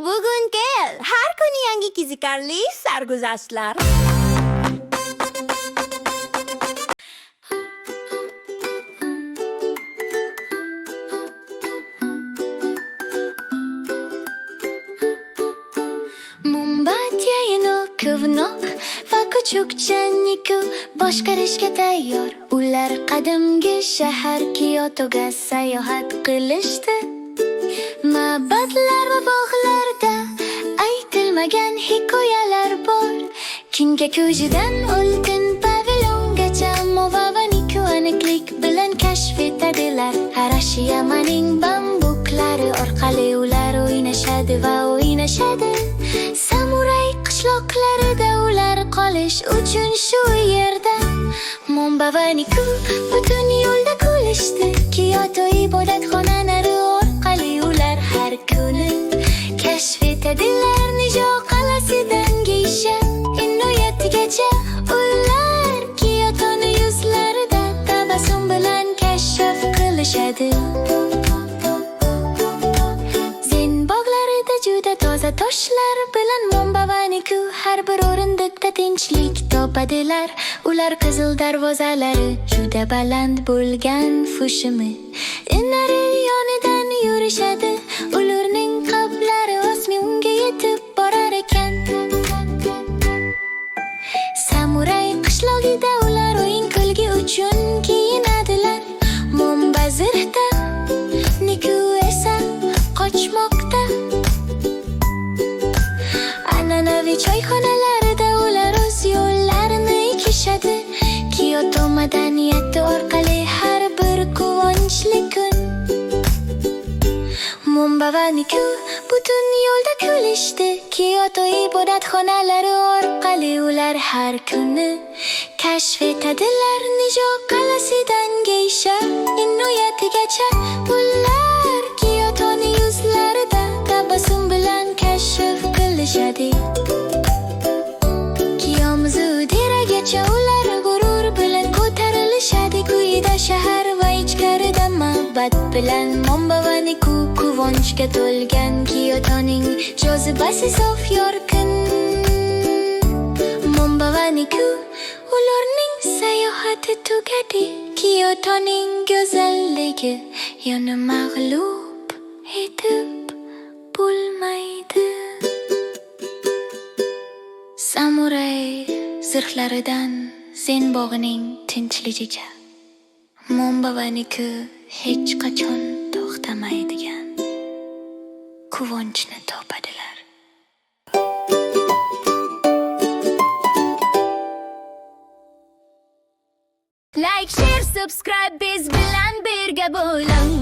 bugun kel. Har kuni yangi qiziqarli sarguzashtlar. Kuvnoq va kuchukchaniku boshqarishga tayyor. Ular qadimgi shahar Kyotoga sayohat qilishdi. Ma'badlar va bog'larda aytilmagan hikoyalar bor. Kingakujidan oltin pavilyongacha Movavaniku aniqlik bilan kashf etadilar. Harashiyamaning bambuklari orqali ular o'ynashadi va o'ynashadi. Samuray qishloqlarida ular qolish uchun shu yerda. Movavaniku butun yo'lda kulishdi. Kyoto ibodatxonalari orqali ular har kuni kashf etadilar. Nijo qal'asidan Geisha Inoyatigacha ular Kyotoni yuzlarida tabassum bilan kashf qilishadi. Zen bog'larida juda toza toshlar bilan Movavaniku har bir o'rindiqda tinchlik topadilar. Ular qizil darvozalari juda baland bo'lgan Fushimi Inari yonidan yurishadi. Ularning qablari osmonga yetib borar ekan. Samuray qishlog'ida ular o'yin kulgi uchun kiyinadilar. Mombazirda Niku esa qochmoqda. An'anaviy choyxonalarida ular o'z yo'llarini ikishadi. Kyoto madaniyati orqali har bir quvonchli kun. Movavaniku butun yo'lda kulishdi. Kyoto ibodatxonalari orqali ular har kuni kashf etadilar. Nijo qal'asidan Geisha Inoyatigacha ular Kyotoni yuzlarida tabassum bilan kashf qilishadi. Kiyomzudagacha ular g'urur bilan ko'tarilishadi. Quyida shahar va ichkarida ma'bad bilan Movavaniku quvonchga to'lgan. Kyotoning jozibasi sof yorqin. Movavaniku ularning sayohati tugadi. Kyotoning go'zalligi yana mag'lub etib bo'lmaydi. Samuray zirhlaridan Zen bog'ining tinchligiga Movavaniku hech qachon to'xtamaydigan quvonchni topadilar. Like, share, subscribe biz bilan birga bo'ling.